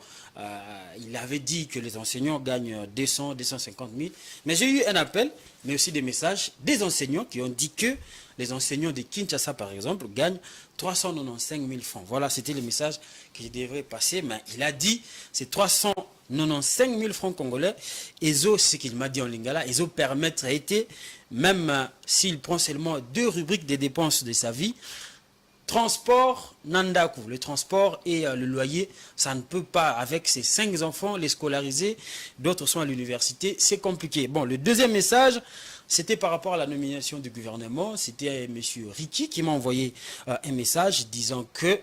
il avait dit que les enseignants gagnent 200, 250 000. Mais j'ai eu un appel, mais aussi des messages des enseignants qui ont dit que les enseignants de Kinshasa, par exemple, gagnent 395 000 francs. Voilà, c'était le message que je devrais passer. Mais il a dit, c'est 395 000 francs congolais. Et ce qu'il m'a dit en lingala, ils permettent à été, même s'il prend seulement 2 rubriques des dépenses de sa vie, transport, Nandaku, le transport et le loyer, ça ne peut pas, avec ses 5 enfants, les scolariser, d'autres sont à l'université, c'est compliqué. Bon, le deuxième message, c'était par rapport à la nomination du gouvernement, c'était M. Ricky qui m'a envoyé un message disant que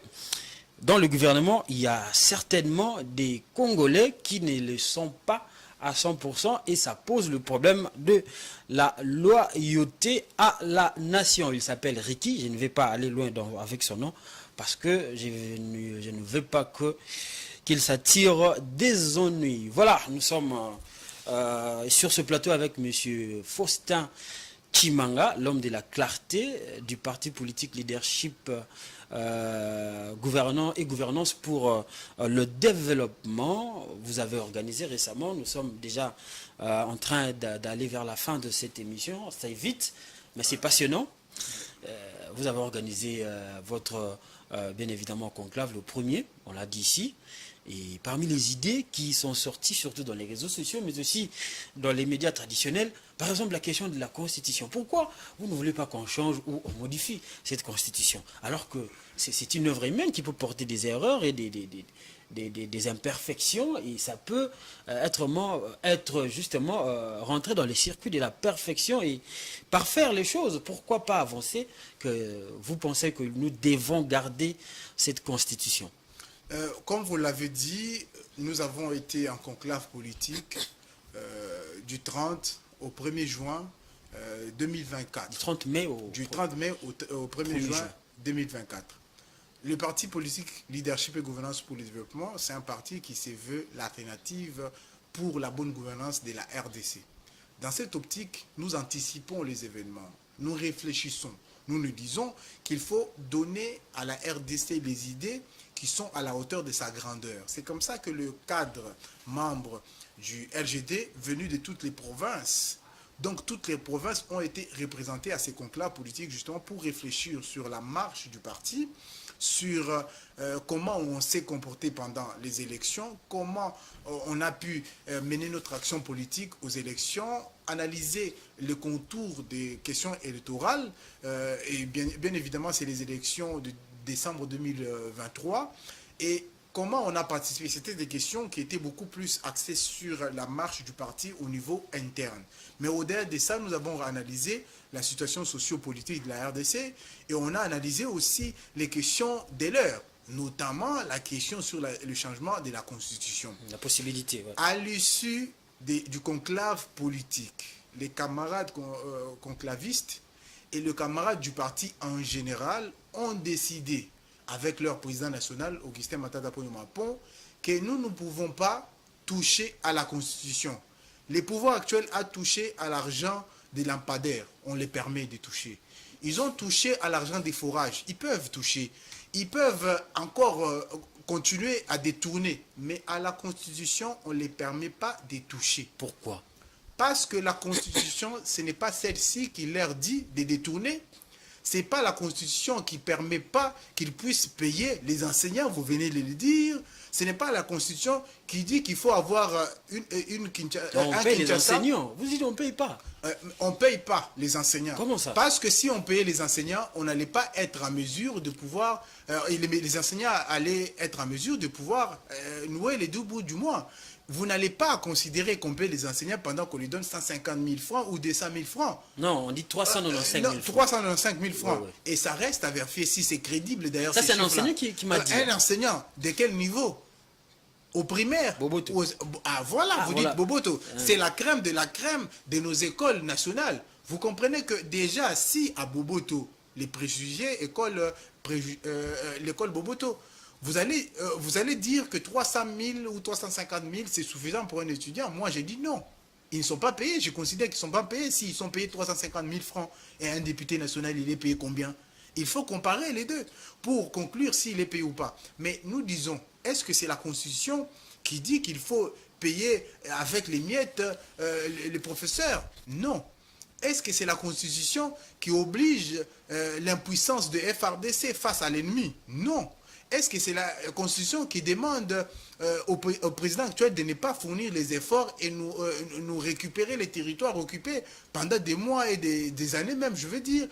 dans le gouvernement, il y a certainement des Congolais qui ne le sont pas à 100% et ça pose le problème de la loyauté à la nation. Il s'appelle Ricky, je ne vais pas aller loin avec son nom parce que je ne veux pas qu'il s'attire des ennuis. Voilà, nous sommes sur ce plateau avec M. Faustin Chimanga, l'homme de la clarté du parti politique Leadership gouvernance pour le développement. Vous avez organisé récemment, nous sommes déjà en train d'aller vers la fin de cette émission, ça est vite, mais c'est passionnant. Vous avez organisé votre, bien évidemment, conclave, le premier, on l'a dit ici, Et parmi les idées qui sont sorties, surtout dans les réseaux sociaux, mais aussi dans les médias traditionnels, par exemple la question de la Constitution. Pourquoi vous ne voulez pas qu'on change ou on modifie cette Constitution? Alors que c'est une œuvre humaine qui peut porter des erreurs et des imperfections, et ça peut être justement rentrer dans les circuits de la perfection et parfaire les choses. Pourquoi pas avancer que vous pensez que nous devons garder cette Constitution? Comme vous l'avez dit, nous avons été en conclave politique du 30 au 1er juin 2024. Du 30 mai Du 30 mai au 1er juin 2024. Le parti politique Leadership et Gouvernance pour le Développement, c'est un parti qui se veut l'alternative pour la bonne gouvernance de la RDC. Dans cette optique, nous anticipons les événements, nous réfléchissons, nous nous disons qu'il faut donner à la RDC les idées qui sont à la hauteur de sa grandeur. C'est comme ça que le cadre membre du LGD, venu de toutes les provinces, donc toutes les provinces ont été représentées à ces conclaves politiques justement pour réfléchir sur la marche du parti, sur comment on s'est comporté pendant les élections, comment on a pu mener notre action politique aux élections, analyser le contour des questions électorales, et bien évidemment c'est les élections de décembre 2023, et comment on a participé. C'était des questions qui étaient beaucoup plus axées sur la marche du parti au niveau interne. Mais au-delà de ça, nous avons analysé la situation sociopolitique de la RDC et on a analysé aussi les questions de l'heure, notamment la question sur le changement de la Constitution. La possibilité, ouais. À l'issue du conclave politique, les camarades conclavistes et le camarade du parti en général ont décidé, avec leur président national, Augustin Matata Ponyo-Mapon, que nous ne pouvons pas toucher à la Constitution. Les pouvoirs actuels ont touché à l'argent des lampadaires, on les permet de toucher. Ils ont touché à l'argent des forages, ils peuvent toucher. Ils peuvent encore continuer à détourner, mais à la Constitution, on ne les permet pas de toucher. Pourquoi? Parce que la Constitution, ce n'est pas celle-ci qui leur dit de détourner. Ce n'est pas la Constitution qui ne permet pas qu'ils puissent payer les enseignants, vous venez de le dire. Ce n'est pas la Constitution qui dit qu'il faut avoir on paye les enseignants. Vous dites on ne paye pas. On ne paye pas les enseignants. Comment ça? Parce que si on payait les enseignants, on n'allait pas être en mesure de pouvoir... les enseignants allaient être en mesure de pouvoir nouer les deux bouts du mois. Vous n'allez pas considérer qu'on paye les enseignants pendant qu'on lui donne 150 000 francs ou 200 000 francs. Non, on dit 395 000 francs. 395 000 francs. Ouais, ouais. Et ça reste à vérifier si c'est crédible d'ailleurs. Ça, c'est un enseignant qui m'a dit. Un enseignant, de quel niveau? Au primaire. Boboto. Vous dites Boboto. C'est la crème de nos écoles nationales. Vous comprenez que déjà, si à Boboto, les préjugés, l'école Boboto, vous allez dire que 300 000 ou 350 000, c'est suffisant pour un étudiant. Moi, j'ai dit non. Ils ne sont pas payés. Je considère qu'ils ne sont pas payés. S'ils sont payés 350 000 francs et un député national, il est payé combien? Il faut comparer les deux pour conclure s'il est payé ou pas. Mais nous disons, est-ce que c'est la Constitution qui dit qu'il faut payer avec les miettes les professeurs? Non. Est-ce que c'est la Constitution qui oblige l'impuissance de FRDC face à l'ennemi? Non. Est-ce que c'est la Constitution qui demande au président actuel de ne pas fournir les efforts et nous récupérer les territoires occupés pendant des mois et des années même, je veux dire,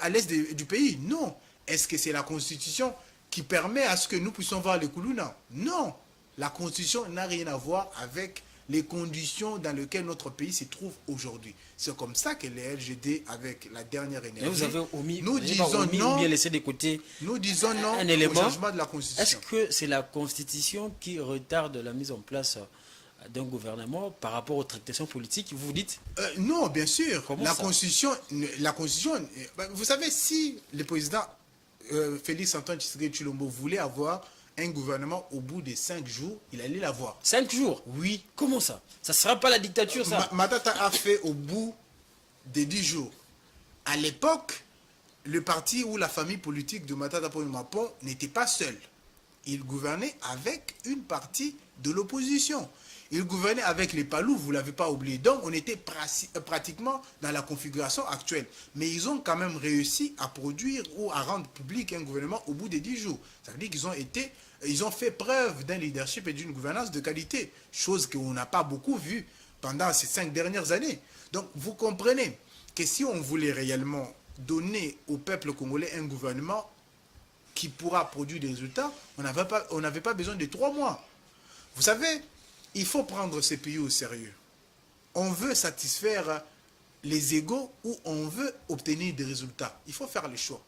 à l'est du pays? Non. Est-ce que c'est la Constitution qui permet à ce que nous puissions voir les Koulouna? Non. La Constitution n'a rien à voir avec les conditions dans lesquelles notre pays se trouve aujourd'hui. C'est comme ça que les LGD, avec la dernière énergie, vous avez omis, nous disons non, bien laissé de côté nous disons non un au élément. changement de la Constitution. Est-ce que c'est la Constitution qui retarde la mise en place d'un gouvernement par rapport aux tractations politiques, vous vous dites? Non, bien sûr. Comment La ça? Constitution, vous savez, si le président Félix Antoine Tshisekedi Tshilombo voulait avoir un gouvernement au bout de 5 jours, il allait l'avoir. 5 jours? Oui. Comment ça? Ça ne sera pas la dictature, ça? Matata a fait au bout de 10 jours. À l'époque, le parti ou la famille politique de Matata Ponyo-Mapon n'était pas seul. Il gouvernait avec une partie de l'opposition. Il gouvernait avec les Palous, vous ne l'avez pas oublié. Donc, on était pratiquement dans la configuration actuelle. Mais ils ont quand même réussi à produire ou à rendre public un gouvernement au bout de 10 jours. Ça veut dire qu'ils ont fait preuve d'un leadership et d'une gouvernance de qualité, chose qu'on n'a pas beaucoup vue pendant ces 5 dernières années. Donc, vous comprenez que si on voulait réellement donner au peuple congolais un gouvernement qui pourra produire des résultats, on n'avait pas besoin de 3 mois. Vous savez, il faut prendre ces pays au sérieux. On veut satisfaire les égos ou on veut obtenir des résultats. Il faut faire le choix.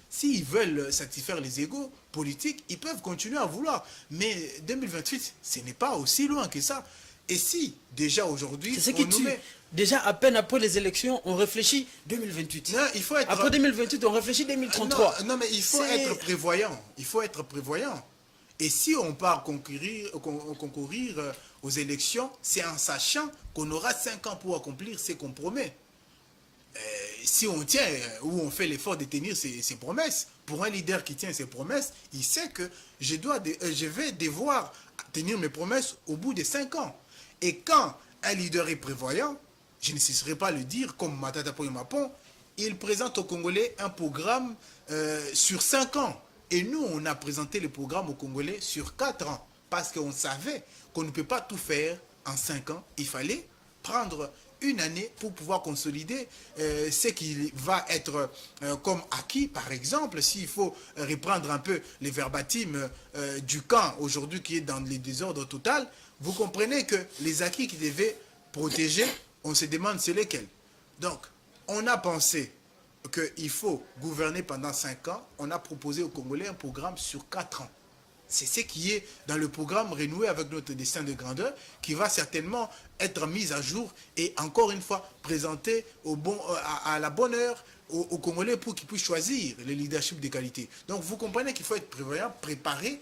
S'ils veulent satisfaire les égos politiques, ils peuvent continuer à vouloir. Mais 2028, ce n'est pas aussi loin que ça. Et si, déjà aujourd'hui, c'est ce qui tue. Déjà, à peine après les élections, on réfléchit 2028. Non, il faut être... Après 2028, on réfléchit 2033. Non, mais il faut être prévoyant. Il faut être prévoyant. Et si on part concourir aux élections, c'est en sachant qu'on aura 5 ans pour accomplir ce qu'on promet. Si on tient ou on fait l'effort de tenir ses promesses, pour un leader qui tient ses promesses, il sait que je vais devoir tenir mes promesses au bout de 5 ans. Et quand un leader est prévoyant, je ne cesserai pas de le dire, comme Matata Poyomapon, il présente aux Congolais un programme sur 5 ans. Et nous, on a présenté le programme aux Congolais sur 4 ans. Parce qu'on savait qu'on ne peut pas tout faire en 5 ans. Il fallait prendre une année pour pouvoir consolider ce qui va être comme acquis. Par exemple, s'il faut reprendre un peu les verbatims du camp aujourd'hui qui est dans les désordres total, vous comprenez que les acquis qui devaient protéger, on se demande c'est lesquels. Donc, on a pensé qu'il faut gouverner pendant 5 ans. On a proposé aux Congolais un programme sur 4 ans. C'est ce qui est dans le programme renoué avec notre destin de grandeur qui va certainement être mis à jour et encore une fois présenté à la bonne heure aux Congolais pour qu'ils puissent choisir le leadership de qualité. Donc vous comprenez qu'il faut être prévoyant, préparer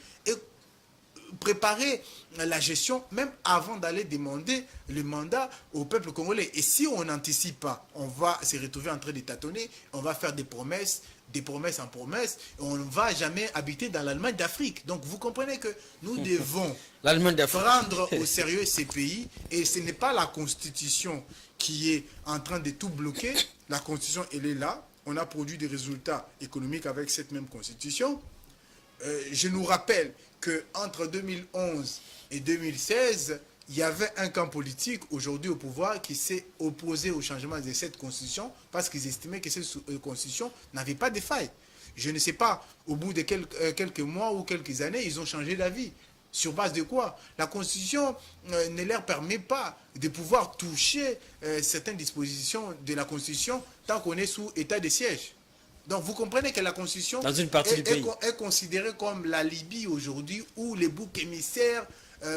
la gestion même avant d'aller demander le mandat au peuple congolais. Et si on n'anticipe pas, on va se retrouver en train de tâtonner, on va faire des promesses en promesses, et on ne va jamais habiter dans l'Allemagne d'Afrique. Donc vous comprenez que nous devons prendre au sérieux ces pays, et ce n'est pas la Constitution qui est en train de tout bloquer. La Constitution, elle est là. On a produit des résultats économiques avec cette même Constitution. Je nous rappelle qu'entre 2011 et 2016, il y avait un camp politique aujourd'hui au pouvoir qui s'est opposé au changement de cette constitution parce qu'ils estimaient que cette constitution n'avait pas de failles. Je ne sais pas, au bout de quelques mois ou quelques années, ils ont changé d'avis. Sur base de quoi? La constitution ne leur permet pas de pouvoir toucher certaines dispositions de la constitution tant qu'on est sous état de siège. Donc vous comprenez que la Constitution dans une partie du pays est considérée comme la Libye aujourd'hui ou les boucs émissaires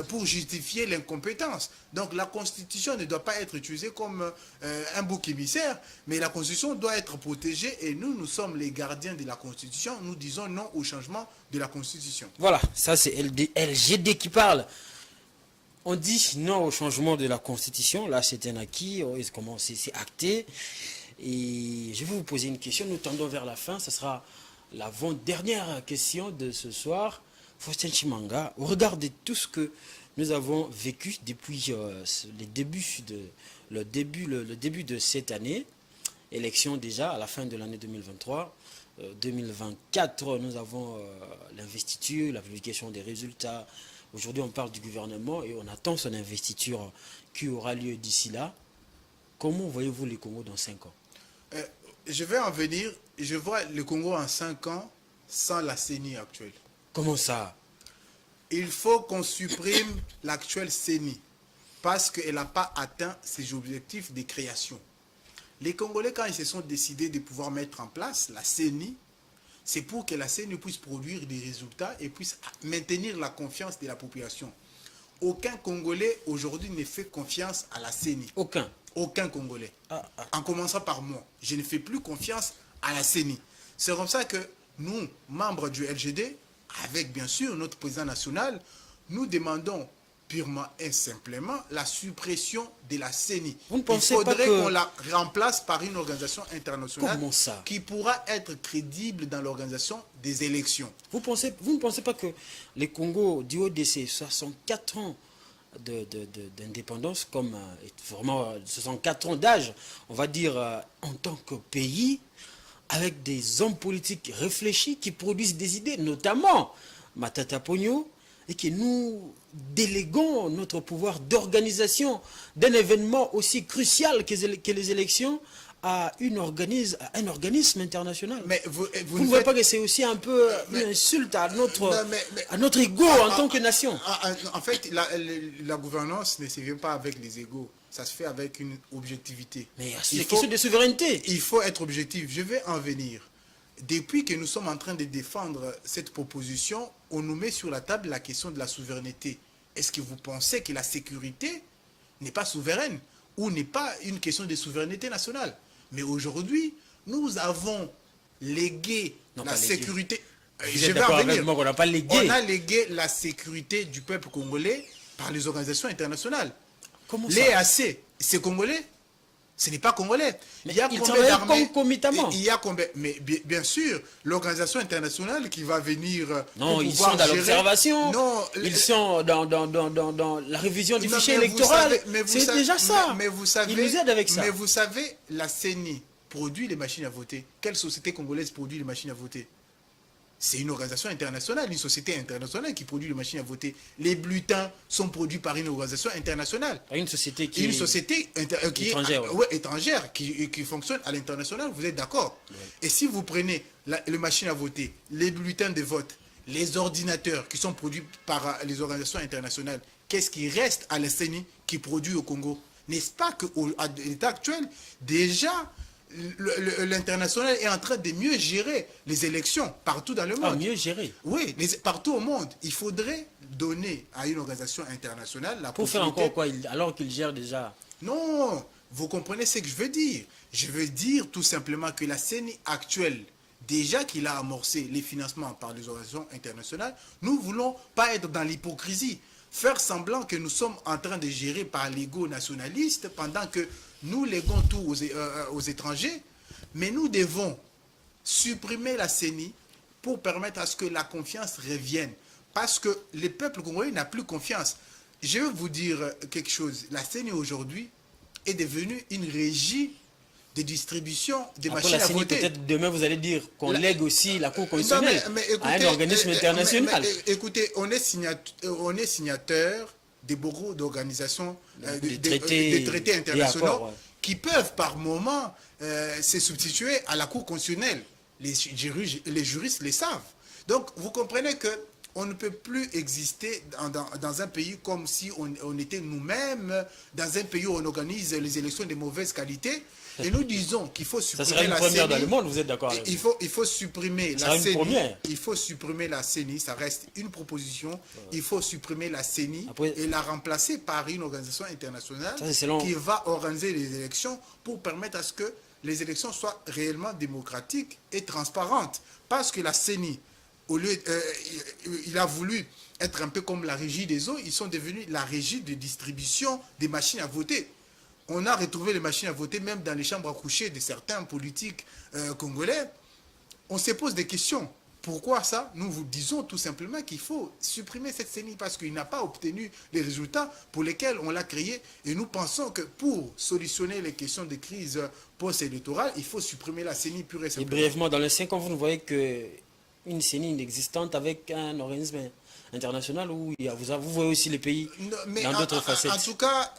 pour justifier l'incompétence. Donc la Constitution ne doit pas être utilisée comme un bouc émissaire, mais la Constitution doit être protégée et nous sommes les gardiens de la Constitution. Nous disons non au changement de la Constitution. Voilà, ça c'est LGD qui parle. On dit non au changement de la Constitution. Là c'est un acquis, c'est acté. Et je vais vous poser une question, nous tendons vers la fin, ce sera l'avant-dernière question de ce soir. Faustin Chimanga, au regard de tout ce que nous avons vécu depuis le début de cette année, élection déjà à la fin de l'année 2023, 2024, nous avons l'investiture, la publication des résultats. Aujourd'hui, on parle du gouvernement et on attend son investiture qui aura lieu d'ici là. Comment voyez-vous le Congo dans 5 ans? Je vais en venir. Je vois le Congo en 5 ans sans la CENI actuelle. Comment ça? Il faut qu'on supprime l'actuelle CENI parce qu'elle n'a pas atteint ses objectifs de création. Les Congolais, quand ils se sont décidés de pouvoir mettre en place la CENI, c'est pour que la CENI puisse produire des résultats et puisse maintenir la confiance de la population. Aucun Congolais aujourd'hui ne fait confiance à la CENI. Aucun Congolais. En commençant par moi. Je ne fais plus confiance à la CENI. C'est comme ça que nous, membres du LGD, avec bien sûr notre président national, nous demandons purement et simplement la suppression de la CENI. Il faudrait qu'on la remplace par une organisation internationale ça qui pourra être crédible dans l'organisation des élections. Vous ne pensez pas que les Congo, du haut de ces 64 ans d'indépendance, comme vraiment 64 ans d'âge, on va dire, en tant que pays, avec des hommes politiques réfléchis qui produisent des idées, notamment Matata Ponyo, et que nous déléguons notre pouvoir d'organisation d'un événement aussi crucial que les élections à un organisme international. Mais vous ne voyez pas que c'est aussi un peu une insulte à notre ego en tant que nation? En fait, la gouvernance ne se fait pas avec les égos. Ça se fait avec une objectivité. Mais c'est une question de souveraineté. Il faut être objectif. Je vais en venir. Depuis que nous sommes en train de défendre cette proposition, on nous met sur la table la question de la souveraineté. Est-ce que vous pensez que la sécurité n'est pas souveraine ou n'est pas une question de souveraineté nationale? Mais aujourd'hui, nous avons légué la sécurité. Je vais en venir. On n'a pas légué. On a légué la sécurité du peuple congolais par les organisations internationales. Comment ça? Les EAC, c'est congolais? Ce n'est pas congolais. Mais ils travaillent concomitamment. Il y a combien? Mais bien sûr, l'organisation internationale qui va venir. Non, ils sont dans l'observation. Non, ils sont dans la révision du fichier électoral. C'est déjà ça. Mais vous savez, ils nous aident avec ça. Mais vous savez, la CENI produit les machines à voter. Quelle société congolaise produit les machines à voter? C'est une organisation internationale, une société internationale qui produit les machines à voter. Les bulletins sont produits par une organisation internationale. Par une société qui est étrangère, étrangère qui fonctionne à l'international, vous êtes d'accord? Ouais. Et si vous prenez les machines à voter, les bulletins de vote, les ordinateurs qui sont produits par les organisations internationales, qu'est-ce qui reste à la CENI qui produit au Congo? N'est-ce pas qu'à l'état actuel, déjà, l'international est en train de mieux gérer les élections partout dans le monde. Ah, mieux gérer? Oui, partout au monde. Il faudrait donner à une organisation internationale la possibilité... Pour faire encore quoi alors qu'il gère déjà? Non, vous comprenez ce que je veux dire. Je veux dire tout simplement que la CENI actuelle, déjà qu'il a amorcé les financements par les organisations internationales, nous ne voulons pas être dans l'hypocrisie. Faire semblant que nous sommes en train de gérer par l'ego nationaliste pendant que nous léguons tout aux étrangers, mais nous devons supprimer la CENI pour permettre à ce que la confiance revienne. Parce que les peuples congolais n'ont plus confiance. Je vais vous dire quelque chose. La CENI aujourd'hui est devenue une régie de distribution des machines à voter. Peut-être demain vous allez dire qu'on lègue aussi la Cour constitutionnelle à un organisme international. Écoutez, on est signateur des beaucoup d'organisations, des traités internationaux qui peuvent par moment se substituer à la Cour constitutionnelle. Les juristes le savent. Donc vous comprenez que on ne peut plus exister dans un pays comme si on était nous-mêmes, dans un pays où on organise les élections de mauvaise qualité. Et nous disons qu'il faut supprimer la CENI. Ça serait une première dans le monde, vous êtes d'accord avec moi? Il faut supprimer la CENI. Il faut supprimer la CENI, ça reste une proposition. Il faut supprimer la CENI et la remplacer par une organisation internationale qui va organiser les élections pour permettre à ce que les élections soient réellement démocratiques et transparentes. Parce que la CENI, au lieu, il a voulu être un peu comme la régie des eaux, ils sont devenus la régie de distribution des machines à voter. On a retrouvé les machines à voter même dans les chambres à coucher de certains politiques congolais. On se pose des questions. Pourquoi ça? Nous vous disons tout simplement qu'il faut supprimer cette CENI parce qu'il n'a pas obtenu les résultats pour lesquels on l'a créé. Et nous pensons que pour solutionner les questions de crise post-électorale, il faut supprimer la CENI pure et simplement. Et brièvement, dans les 5 ans, vous ne voyez qu'une CENI inexistante avec un organisme international où vous voyez aussi les pays dans d'autres facettes. En tout cas,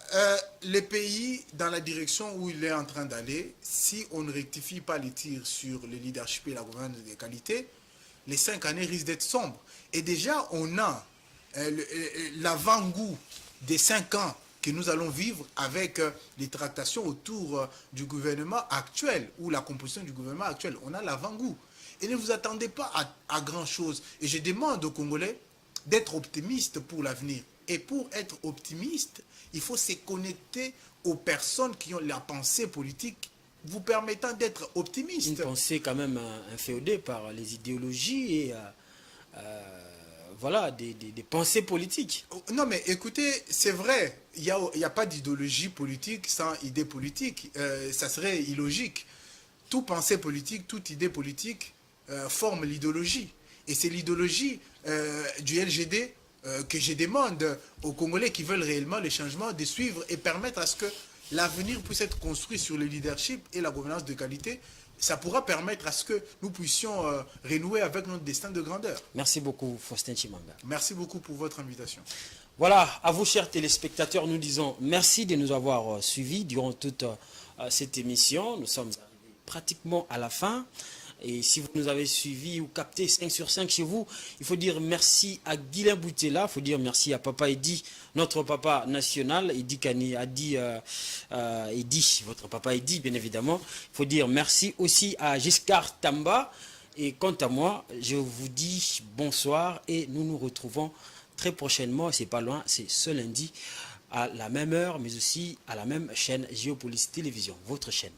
les pays dans la direction où il est en train d'aller, si on ne rectifie pas les tirs sur le leadership et la gouvernance de qualité, les 5 années risquent d'être sombres. Et déjà, on a l'avant-goût des 5 ans que nous allons vivre avec les tractations autour du gouvernement actuel ou la composition du gouvernement actuel. On a l'avant-goût. Et ne vous attendez pas à grand-chose. Et je demande aux Congolais d'être optimistes pour l'avenir. Et pour être optimiste, il faut se connecter aux personnes qui ont la pensée politique vous permettant d'être optimiste. Une pensée quand même inféodée par les idéologies et voilà, des pensées politiques. Non mais écoutez, c'est vrai, il n'y a pas d'idéologie politique sans idée politique. Ça serait illogique. Toute pensée politique, toute idée politique forme l'idéologie. Et c'est l'idéologie du LGD que je demande aux Congolais qui veulent réellement le changement de suivre et permettre à ce que l'avenir puisse être construit sur le leadership et la gouvernance de qualité. Ça pourra permettre à ce que nous puissions renouer avec notre destin de grandeur. Merci beaucoup, Faustin Chimanga. Merci beaucoup pour votre invitation. Voilà, à vous, chers téléspectateurs, nous disons merci de nous avoir suivis durant toute cette émission. Nous sommes arrivés pratiquement à la fin. Et si vous nous avez suivis ou capté 5 sur 5 chez vous, il faut dire merci à Guilain Boutella, il faut dire merci à Papa Eddy, notre papa national, Eddy Kani, Eddy, votre papa Eddy, bien évidemment. Il faut dire merci aussi à Giscard Tamba. Et quant à moi, je vous dis bonsoir et nous nous retrouvons très prochainement, c'est pas loin, c'est ce lundi à la même heure, mais aussi à la même chaîne Géopolis Télévision, votre chaîne.